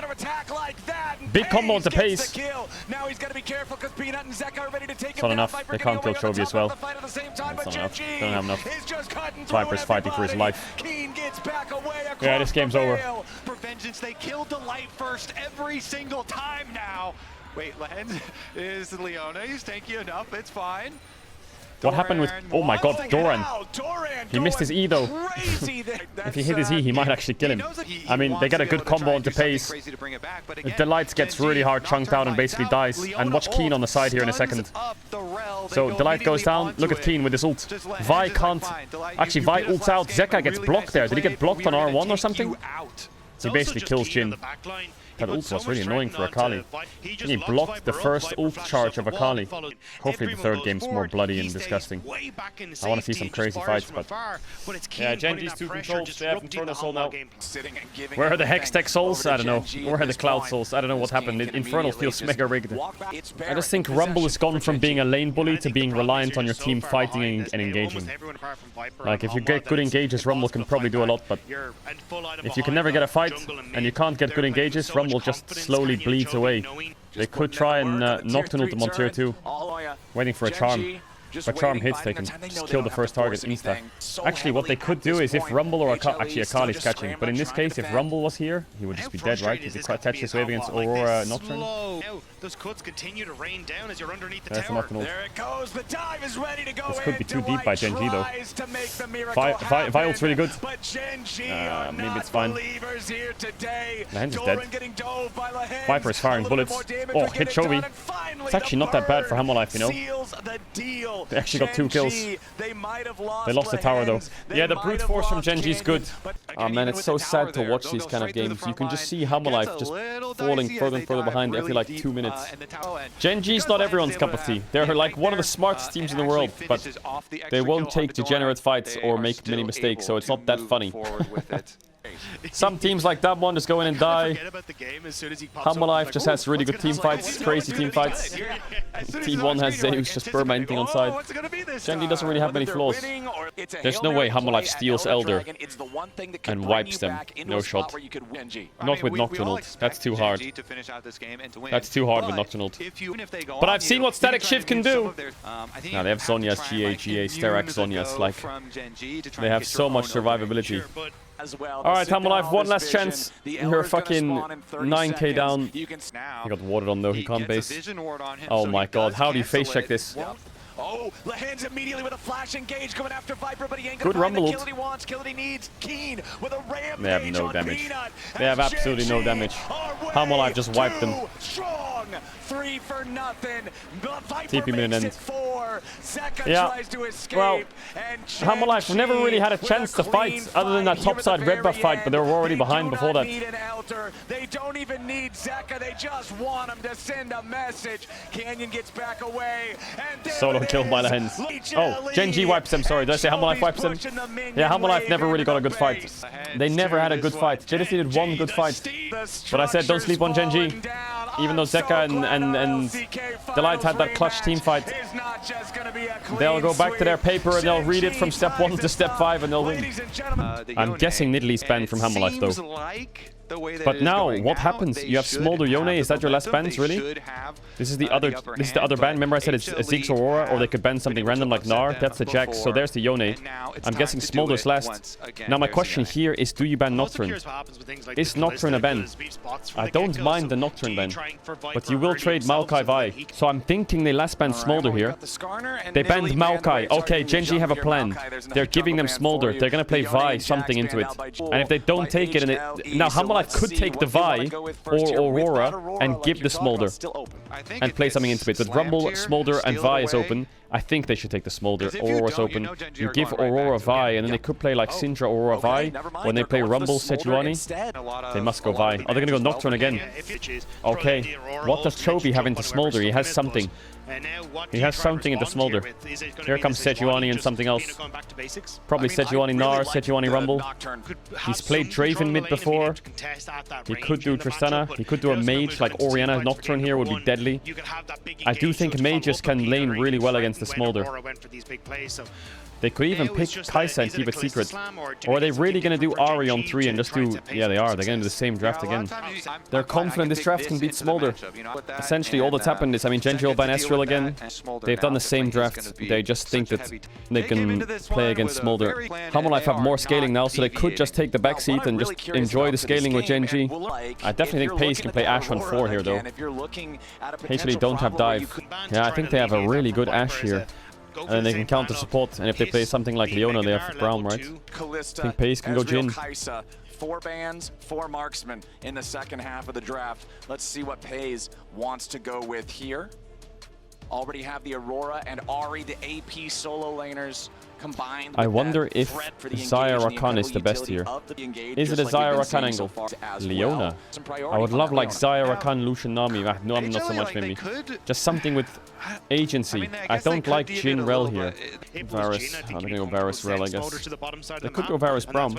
Big combo on the Pace. It's not enough. They can't kill Chovy as well. That's not enough. They don't have enough. Viper's fighting for his life. Yeah, this game's over. For vengeance, they killed the light first every single time now. Wait, Lehens is Leona. He's tanky enough. It's fine. What happened with... Oh my god, Doran. He missed his E though. If he hit his E, he might actually kill him. I mean, they get a good combo onto Pace. Delight gets really hard chunked out and basically dies. And watch Keen on the side here in a second. So Delight goes down. Look at Keen with his ult. Vi can't... Actually, Vi ults out. Zeka gets blocked there. Did he get blocked on R1 or something? He basically kills Jin. That ult was really annoying for Akali. He blocked the first ult charge of Akali. Hopefully the third game's more bloody and disgusting. I want to see some crazy fights, but... Yeah, Gen.G's 2 controls, they have Inferno Soul now. Where are the Hextech Souls? I don't know. Where are the Cloud Souls? I don't know what happened. Infernal feels mega rigged. I just think Rumble has gone from being a lane bully to being reliant on your team fighting and engaging. Like, if you get good engages, Rumble can probably do a lot, but if you can never get a fight and you can't get good engages, Rumble just slowly bleeds away. They could try and Nocturne ult them on tier 2, waiting for a charm. If a charm hits, they can just kill the first target insta. Actually, what they could do is if Rumble or actually Akali's catching, but in this case, if Rumble was here, he would just be dead, right? If he catch his wave against Aurora Nocturne. Those cuts continue to rain down as you're underneath the tower. There it goes. The dive is ready to go. This could be too deep by Gen.G though. Viol's really good. Maybe it's fine. Lehens is dead. Viper is firing bullets. Oh, hit Chovy. It's actually not that bad for Hammerlife, you know. They actually got 2 kills. They lost the tower though. Yeah, the brute force from Gen.G is good. Oh man, it's so sad to watch these kind of games. You can just see Hammerlife just falling further and further behind every like 2 minutes. Gen.G is not everyone's cup of tea. They're like one of the smartest teams in the world, but they won't take degenerate fights or make many mistakes, so it's not that funny. Some teams like that one just go in and die. Hammerlife just has really good team fights, crazy team fights. Team 1 has Zeus just permanenting on side. Gen.G doesn't really have many flaws. There's no way Hammerlife steals Elder and wipes them. No shot. Not with Nocturne ult. That's too hard. That's too hard with Nocturne ult. But I've seen what Static Shift can do. Now they have Zhonya's, GA, Sterak, Zhonya's. Like, they have so much survivability. Alright, Hammerlife, one last chance. You're fucking 9k down. He got watered on though, he can't base. Oh my god, how do you face check this? Oh, Lehens immediately with a flash engage coming after Viper, but he ain't good rumble ult. Kill that he wants, kill that he needs. Keen with a rampage. They have no damage. They have absolutely no damage. Hammerlife just wiped them. Strong, 3 for nothing. TP minute end. Yeah, well, Hammerlife never really had a chance to fight other than that topside red buff fight, but they were already behind before that. They don't even need Zeka, they just want him to send a message. Canyon gets back away, and solo kill by Lehens. Oh, Gen.G wipes them, sorry. Did I say Hammerlife wipes them? Yeah, Hammerlife never really got a good fight. They never had a good fight. They just needed one good fight. But I said don't sleep on Gen.G. Even though Zeka and Delight had that clutch team fight. They'll go back to their paper and they'll read it from step 1 to step 5 and they'll win. I'm guessing Nidalee banned from Hammerlife though. But now, what happens? You have Smolder Yone, is that your last bans, really? This is the other ban. Remember I said it's a Ziggs Aurora, or they could ban something random like Gnar? That's the Jax, so there's the Yone. I'm guessing Smolder's last. Now my question here is, do you ban Nocturne? Is Nocturne a ban? I don't mind the Nocturne ban, but you will trade Maokai Vi. So I'm thinking they last banned Smolder here. They banned Maokai. Okay, Gen.G have a plan. They're giving them Smolder. They're gonna play Vi something into it. And if they don't take it, now Hammerlife could take the Vi or Aurora and give the Smolder and play something into it. But Rumble, Smolder, and Vi is open. I think they should take the Smolder. Aurora's open. You give Aurora Vi, and then they could play like Syndra, Aurora Vi. When they play Rumble, Sejuani, they must go Vi. Oh, they're gonna go Nocturne again. Okay. What does Chovy have into Smolder? He has something. He has something into Smolder. Here comes Sejuani and something else. Probably Sejuani Gnar, Sejuani Rumble. He's played Draven mid before. He could do Tristana. He could do a mage like Orianna Nocturne here would be deadly. I do think mages can lane really well against the Smolder. They could even pick Kai'Sa and keep it secret. Or are they really going to do Ahri on 3 and just do... Yeah, they are. They're going to do the same draft again. They're confident this draft can beat Smolder. Essentially, all that's happened is, I mean, Gen.G will ban Ezreal again. They've done the same draft. They just think that they can play against Smolder. Hammerlife have more scaling now, so they could just take the backseat and just enjoy the scaling with Gen.G. I definitely think Pace can play Ashe on 4 here, though. Pace really don't have dive. Yeah, I think they have a really good Ashe here. And then they can counter support, and if they play something like Leona, they have Braum, right? I think Pace can go Jhin. 4 bans, 4 marksmen in the second half of the draft. Let's see what Pace wants to go with here. Already have the Aurora and Ahri, the AP solo laners, combined I with wonder that if threat for the Zaya engage and Rakan the is the best utility here. of the engage, Is it a just like Zaya we've been Rakan seeing so angle? far as Leona. well. Some priority I would on love that like Leona. Zaya Rakan, Lucian Nami. No, I'm not so much maybe. Just something with agency. I don't like Jin Rel here. Varus. I'm gonna go Varus Rel, I guess. They could go Varus Braum.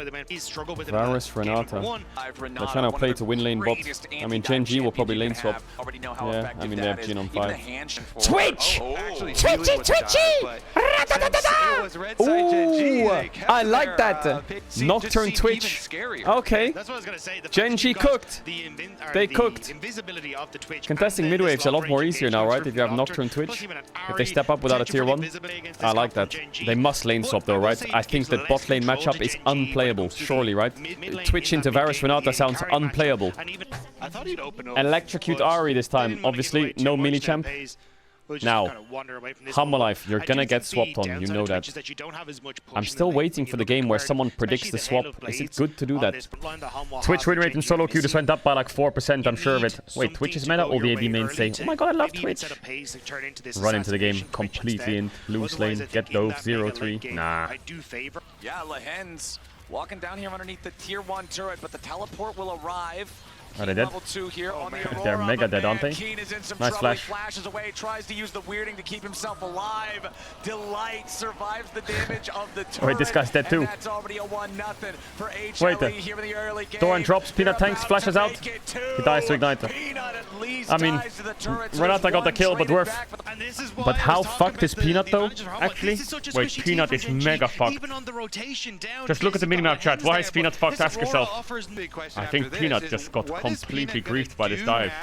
Varus Renata. They're trying to play to win lane bot. I mean, Gen.G will probably lane swap. Yeah, I mean, they have Jin on 5. Twitch! Twitchy! Ooh, I like that. Nocturne Twitch. Okay. Gen.G cooked. They cooked. Contesting midwave's a lot more easier now, right? If you have Nocturne Twitch. If they step up without a tier 1. I like that. They must lane swap though, right? I think that bot lane matchup is unplayable. Surely, right? Twitch into Varus Renata sounds unplayable. Electrocute Ari this time. Obviously, no melee champ. Now, Hummerlife, you're gonna get swapped on, you know that. I'm still waiting for the game where someone predicts the swap. Is it good to do that? Twitch win rate in solo queue just went up by like 4%, I'm sure of it. Wait, Twitch is meta or the AD mainstay? Oh my god, I love Twitch. Run into the game completely in. Lose lane, get dove, 0-3. Nah. Yeah, Lehen's walking down here underneath the tier 1 turret, but the teleport will arrive. Are they dead? They're mega dead, aren't they? Nice flash. Flashes away, tries to use the weirding to keep himself alive. Delight survives the damage of the turret. Wait, this guy's dead too. That's already a 1-0 for HLE Wait, here in the early game. Doran drops, Peanut tanks, flashes out. He dies to Igniter. I mean, Renata got the kill, but worth. But how fucked is Peanut though? Actually? Wait, Peanut is mega fucked. Just look at the minimap chat. Why is Peanut fucked? Ask yourself. I think Peanut just got completely griefed by this dive.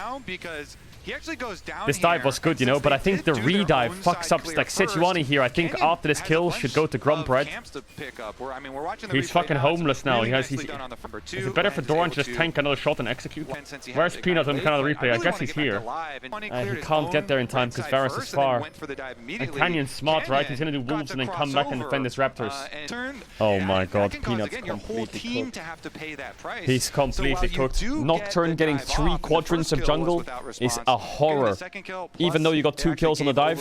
This dive was good, you know, but I think the re-dive fucks up like Sejuani here. I think after this kill should go to Grump, right? He's fucking homeless now. Is it better for Doran to just tank another shot and execute? Where's Peanut on kind of replay? I guess he's here. He can't get there in time because Varus is far. And Canyon's smart, right? He's gonna do Wolves and then come back and defend his Raptors. Oh my god, Peanut's completely cooked. He's completely cooked. Nocturne getting 3 quadrants of jungle is a horror. Even though you got 2 kills on the dive.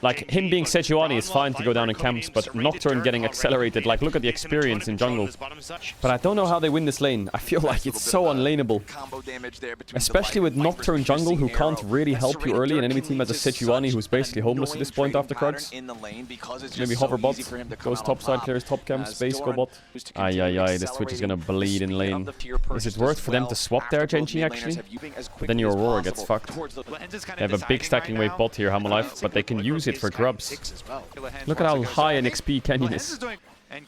Like, him being Sejuani is fine to go down in camps, but Nocturne getting accelerated, like, look at the experience in jungle. But I don't know how they win this lane. I feel like it's so unlaneable. Especially with Nocturne jungle, who can't really help you early, and enemy team has a Sejuani who's basically homeless at this point after Krugs. Maybe hover bot, goes topside, clears top camp, space go bot. Ay, this Twitch is gonna bleed in lane. Is it worth for them to swap their Gen.G actually? But then your Aurora gets fucked. They have a big stacking wave bot here, Hammerlife, but they can use it for grubs. Look at how high an XP Canyon is.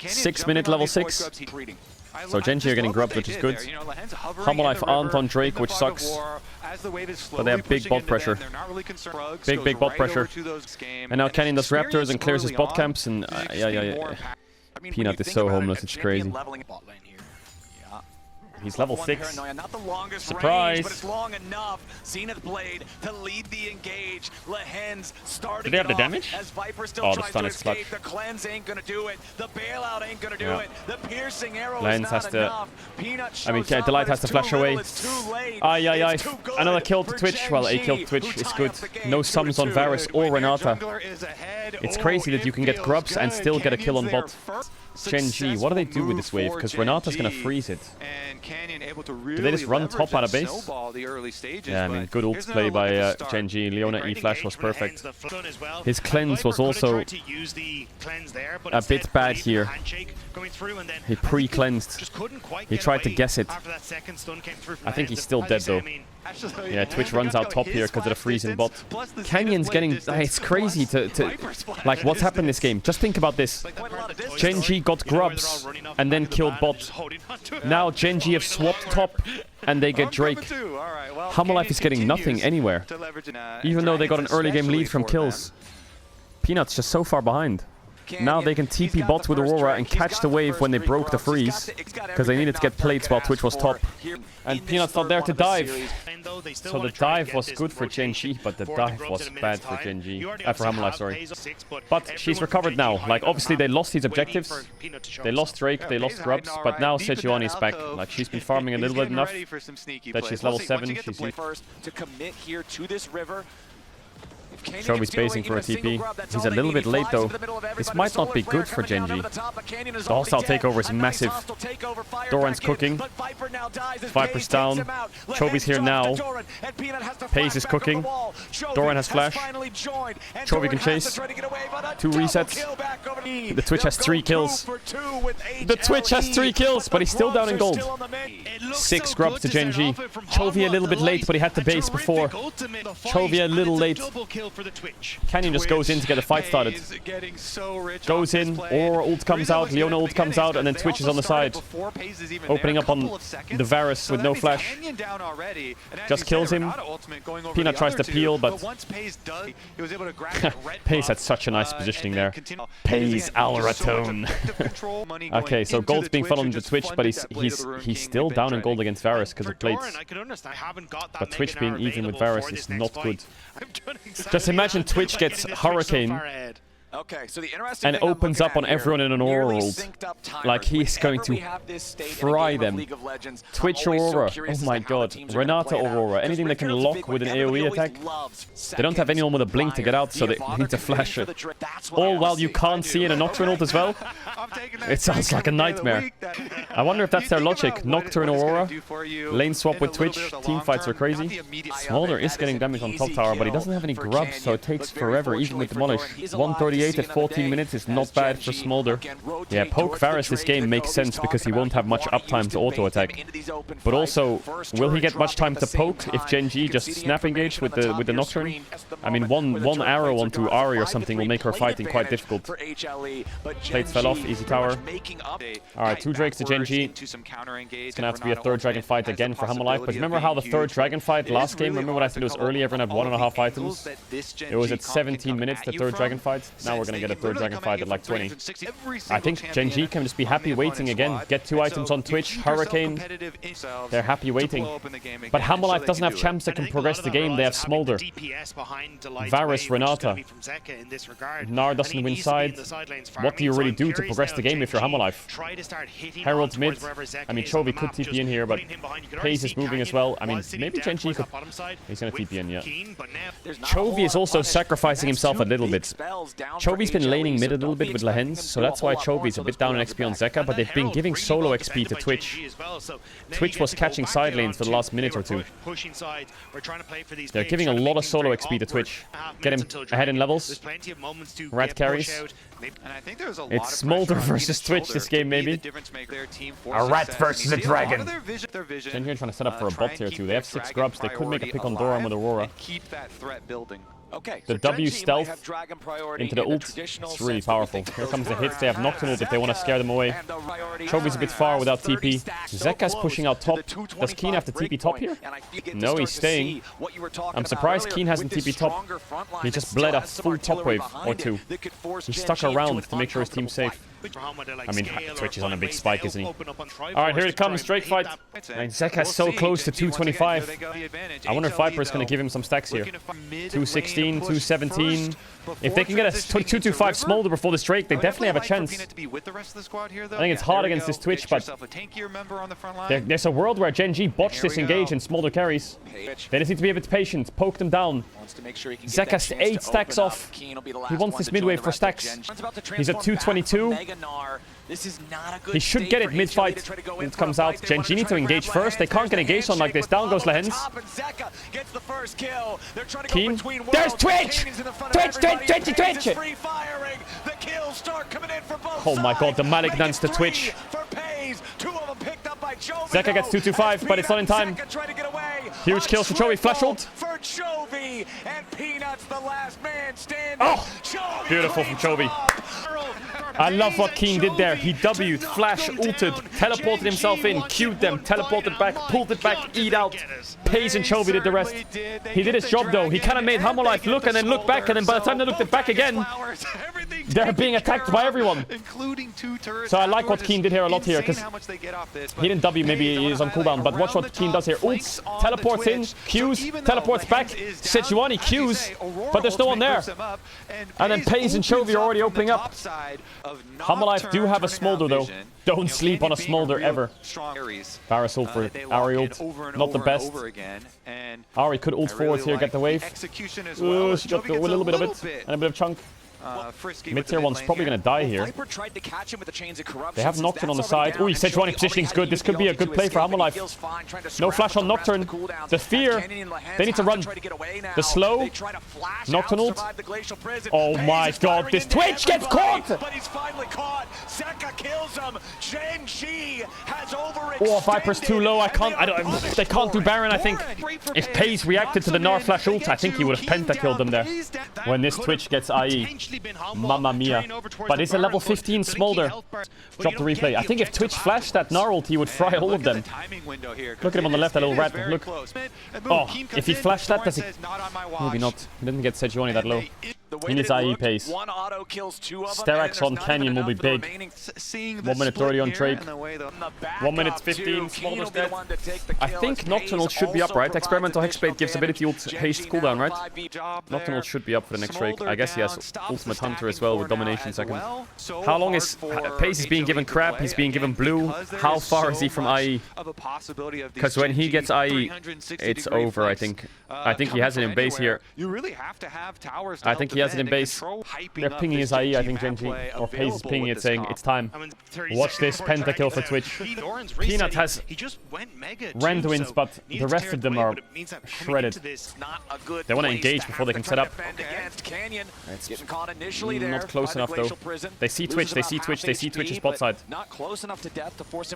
6 minute level 6. So Gen.G are getting grubbed, which is good. Hammerlife aren't on Drake, which sucks. But they have big bot pressure. Big bot pressure. And now Canyon does Raptors and clears his bot camps, and Peanut is so homeless, it's crazy. He's level 6. Not the longest Surprise! Range, but it's long enough. Zenith Blade to lead the engage. Lehen's starting. Did they have the damage? As Viper still the tries stun to is clutch. escape. The cleanse ain't gonna do it. The bailout ain't gonna do it. The piercing arrow Lens is has not to. enough. Peanut I mean, shows Delight has to flash away. Ay. Another kill to Twitch. Well, a kill to Twitch is good. No sums on Varus or Renata. It's crazy that you can get grubs and still get a kill on bot. Gen.G, what do they do with this wave? Because Renata's gonna freeze it. Do they just run top out of base? Yeah, I mean, good ult play by Gen.G. Leona E-Flash was perfect. His cleanse was also a bit bad here. He pre-cleansed. He tried to guess it. I think he's still dead though. Yeah, Twitch runs out top here because of the freezing bot. Canyon's getting... It's crazy to... Like, what's happened this game? Just think about this. Gen.G got grubs and then killed bot. Now Gen.G have swapped top and they get Drake. Hammerlife is getting nothing anywhere. Even though they got an early game lead from kills. Peanut's just so far behind. Now they can TP bot with Aurora and catch the wave when they broke the freeze. Because they needed to get plates while Twitch was top. And Peanut's not there to dive. So the dive was good for Gen.G, but the dive was bad for Gen.G. For Hammerlife, sorry. But she's recovered now. Like, obviously they lost these objectives. They lost Drake, they lost grubs, but now Sejuani is back. Like, she's been farming a little bit enough that she's level 7. She's first to commit here to this river. Chovy spacing for a TP. He's a little bit late though. This might not be good for Gen.G. The hostile takeover is massive. Doran's cooking. Viper's down. Chovy's here now. Pace is cooking. Doran has flash. Chovy can chase. 2 resets. The Twitch has 3 kills. The Twitch has 3 kills, but he's still down in gold. 6 grubs to Gen.G. Chovy a little bit late, but he had the base before. Chovy a little late. Canyon just goes in to get the fight started. Goes in, or ult comes out, Leona ult comes out, and then Twitch is on the side. Opening up on the Varus with no flash. Just kills him. Peanut tries to peel, but Pace had such a nice positioning there. Pace Alratone. Okay, so gold's being funneled into Twitch, but he's still down in gold against Varus because of plates. But Twitch being even with Varus is not good. Just imagine Twitch gets Hurricane and opens up on everyone in an Aurora ult. Like, he's going to fry them. Twitch Aurora. Oh my god. Renata Aurora. Anything that can lock with an AoE attack. They don't have anyone with a blink to get out, so they need to flash it. All while you can't see in a Nocturne ult as well. It sounds like a nightmare. I wonder if that's their logic. Nocturne Aurora. Lane swap with Twitch. Teamfights are crazy. Smolder is getting damage on top tower, but he doesn't have any grubs, so it takes forever, even with Demolish. 138 at 14 minutes is not bad for Smolder. Yeah, poke Varus this game makes sense because he won't have much uptime to auto-attack. But also, will he get much time to poke if Gen.G just snap engage with the Nocturne? I mean, one arrow onto Ahri or something will make her fighting quite difficult. Plates fell off, easy tower. Alright, 2 Drakes to Gen.G. It's gonna have to be a 3rd dragon fight again for Hammerlife. But remember how the 3rd dragon fight last game? Remember what I said it was early, everyone had 1.5 items? It was at 17 minutes, the 3rd dragon fight. Now we're gonna get a 3rd dragon fight at like 20. I think Gen.G can just be happy waiting again. Get 2 items on Twitch, Hurricane. They're happy waiting. But Hammerlife doesn't have champs that can progress the game. They have Smolder. Varus, Renata. Gnar doesn't win side. What do you really do to progress the game if you're Hammerlife? Herald mid. I mean, Chovy could TP in here, but Pace is moving as well. I mean, maybe Gen.G could... He's gonna TP in, yeah. Chovy is also sacrificing himself a little bit. Chovy's been laning mid a little bit with Lahens, so that's why Chovy's a bit down in XP on Zeka, but they've been giving solo XP to Twitch. Twitch was catching side lanes for the last minute or 2. They're giving a lot of solo XP to Twitch. Get him ahead in levels. Rat carries. It's Smolder versus Twitch this game, maybe. A rat versus a dragon. Gen here trying to set up for a bot tier 2. They have 6 grubs. They could make a pick on Doran with Aurora. The W stealth into the ult, it's really powerful. Here comes the hits, they have Nocturne ult if they want to scare them away. Chovy's a bit far without TP. Zeka's pushing out top. Does Keen have to TP top here? No, he's staying. I'm surprised Keen hasn't TP top. He just bled a full top wave or 2. He stuck around to make sure his team's safe. I mean, Twitch is on a big spike, isn't he? Alright, here it comes, Drake fight. And Zeka's so close to 225. I wonder if Viper is going to give him some stacks here. 216, 217. If they can get a 225 Smolder before this Drake, they definitely have a chance. I think it's hard against this Twitch, but there's a world where Gen.G botched this engage and Smolder carries. They just need to be a bit patient, poke them down. Zeka's 8 stacks off. He wants this mid wave for stacks. He's at 222. He should get it mid-fight. It comes out. Gen.G need to engage first. They can't get engaged on like this. Down goes Lahens. Keen. There's Twitch! Twitch! Oh my god, the Malignance to Twitch. Zeka gets 225, but it's not in time. Huge kills for Chovy. Flash ult. Oh! Beautiful from Chovy. I love what Keen did there. He W'd, flash, ulted, teleported himself in, Q'd them, teleported back, pulled it back, eat out. Pace and Chovy did the rest. He did his job though. He kind of made Hammerlife look and then look back, and then by the time they looked back again, they're being attacked by everyone. So I like what Keen did here a lot here, because he didn't W, maybe he is on cooldown, but watch what Keen does here. Ults, teleports in, Qs, teleports back, Sejuani Qs, but there's no one there. And then Pace and Chovy are already opening up. Hamalife do have a smolder though. Don't sleep on a smolder ever. Varus ult for Ahri ult. Not the best. Ahri could ult forward here, get the wave. She got a little bit of it. And a bit of chunk. Mid-tier one's probably going to die here. They have Nocturne on the side. Ooh, Sejuani positioning's good. This could be a good play for Hamalife. No flash on Nocturne. The fear. They need to run. The slow. Nocturne ult. Oh my god, this Twitch gets caught! But he's finally caught. Zeka kills him. Gen.G has overextended. Oh, Viper's too low. They can't do Baron, I think. If Pace reacted to the Gnar flash ult, I think he would have pentakilled them there. When this Twitch gets IE. Mamma mia. But it's a level 15 smolder. Drop the replay. I think if Twitch flashed that Gnar ult, he would fry all of them. Look at him on the left, that little rat. Look. Oh, if he flashed that, does he? Maybe not. He didn't get Sejuani that low. He needs IE pace. Sterax on Canyon will be big. 1 minute 30 on Drake. 1 minute 15. Smolder's dead. I think Nocturnal should be up, right? Experimental Hexblade gives ability ult haste cooldown, right? Nocturnal should be up for the next Drake. I guess he has Ultimate Hunter as well with Domination second. How long is... Pace is being given crap, he's being given blue. How far is he from IE? Because when he gets IE, it's over, I think. I think he has it in base here. I think he has it in base. They're pinging his IE, I think, Gen.G. Or Pace is pinging it, saying it's time. Watch this pentakill for Twitch. Peanut has Randuin's, but the rest of them are shredded. They want to engage before they can set up. It's not close enough, though. They see Twitch, they see Twitch, they see Twitch's bot side.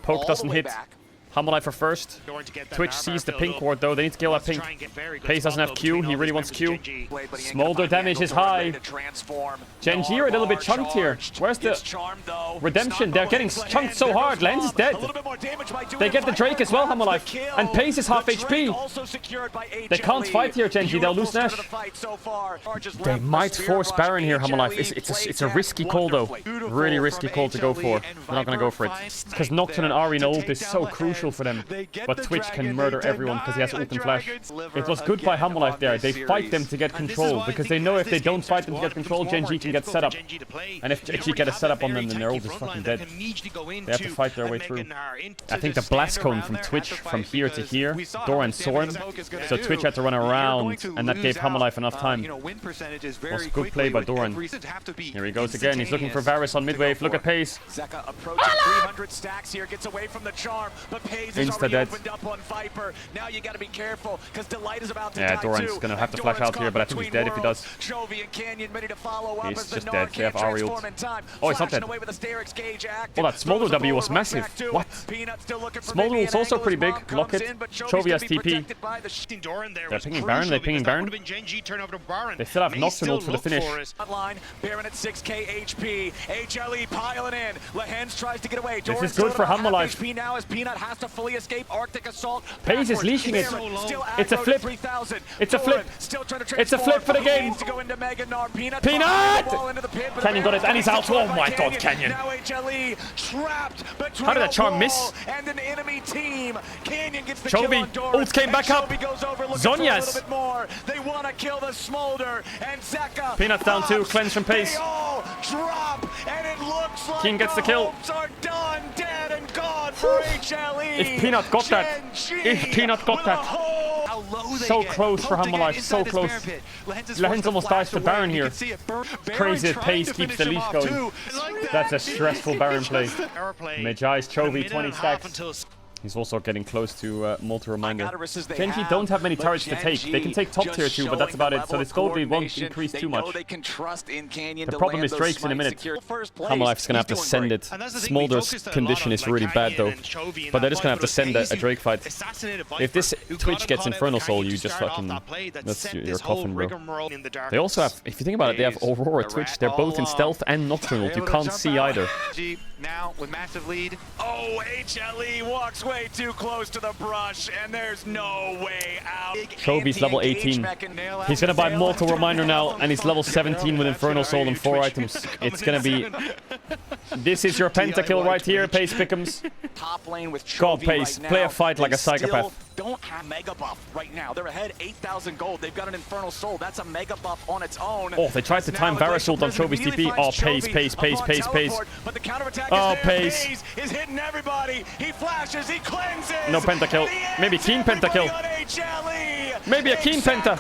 Poke doesn't hit. Hamalife for first. Twitch sees the pink ward though. They need to kill that pink. Pace doesn't have Q. He really wants Q. Smolder damage is high. Gen.G are a little bit chunked here. Where's the redemption? They're getting chunked so hard. Lens is dead. They get the Drake as well, Hamalife. And Pace is half HP. They can't fight here, Gen.G. They'll lose Nash. They might force Baron here, Hamalife. It's a risky call though. Really risky call to go for. They're not going to go for it. Because Nocturne and Ahri ult is so crucial for them, but Twitch can murder everyone because he has ult and flash. It was good by Hamalife there. They fight them to get control because they know if they don't fight them to get control, Gen.G can get set up. And if Gen.G get a setup on them, then their ult is fucking dead. They have to fight their way through. I think the blast cone from Twitch from here to here, Doran Soren. So Twitch had to run around, and that gave Hamalife enough time. Was a good play by Doran. Here he goes again. He's looking for Varus on mid-wave. Look at Pace. Zeka approaching 300 stacks here, gets away from the charm, but Pace is already opened up on Viper. Now you got to be careful because Delight is about to die Doran's gonna have to flash out here, but I think he's dead if he does. He's just dead. They have Ahri ult. Oh, he's not dead. Oh, that Smolder W was massive. What? Smolder ult's also pretty big. Lock it. Chovy has TP. They're pinging Baron. They're pinging Baron. They still have Nocturne ult for the finish. Baron at 6k HP. HLE piling in. Lehens tries to get away. This is good for Hamalife. Now as Peanut has to fully escape Arctic Assault. Pace is leashing it. It's a flip. It's a flip. It's a flip for the game. Peanut! Canyon got it, and he's out. Oh my god, Canyon. How did that charm miss? Chovy, ult came back up. Zhonya's. Peanut's down too, cleanse from Pace. King gets the kill. If Peanut got that. If Peanut got that. So close for Hamalife, so close. Lehens almost dies to Baron here. Crazy Pace keeps the leash going. That's a stressful Baron play. Mejai's Chovy, 20 stacks. He's also getting close to multi-reminder. Gen.G don't have many turrets to take. They can take top tier 2, but that's about it. So this gold lead won't increase too much. The problem is Drake's in a minute. Hamalife's gonna have to send it. Smolder's condition is really bad though. But they're just gonna have to send a Drake fight. If this Twitch gets Infernal Soul, you just fucking... That's your coffin, bro. They also have, if you think about it, they have Aurora, Twitch. They're both in Stealth and Nocturnal. You can't see either. Now with massive lead. Oh, HLE walks way too close to the brush, and there's no way out. Chovy's level 18. He's gonna buy Mortal Reminder now, and he's level 17 with Infernal Soul and 4 items. It's gonna be... This is your pentakill right here, Pace Pick'ems. God, Pace, play a fight like a psychopath. don't have mega buff right now. They're ahead 8,000 gold. They've got an Infernal Soul. That's a mega buff on its own. Oh, they tried to time Varus ult on Chovy's TP. Oh, pace. But the counterattack oh, is there. pace. Pace is hitting everybody. He flashes. He cleanses. No pentakill. Maybe Keen pentakill. Maybe a Keen penta.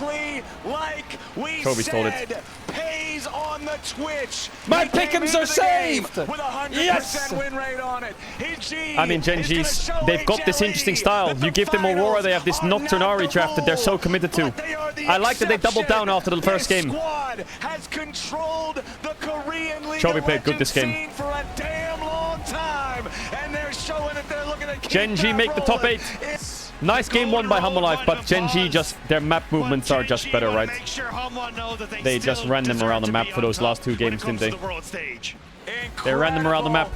Like we Chovy stole it. Pays on the Twitch. My pick'ems are saved. With 100% Yes. win rate on it. I mean, Gen.G's, they've got this interesting style. You give them Aurora, they have this Nocturne Ahri draft that they're so committed to. I like that they doubled down after the first game. Chovy played good this game. Gen.G make the top 8. Nice game won by Humble but Gen.G just, their map movements are just better, right? They just ran them around the map for those last 2 games, didn't they? They ran them around the map.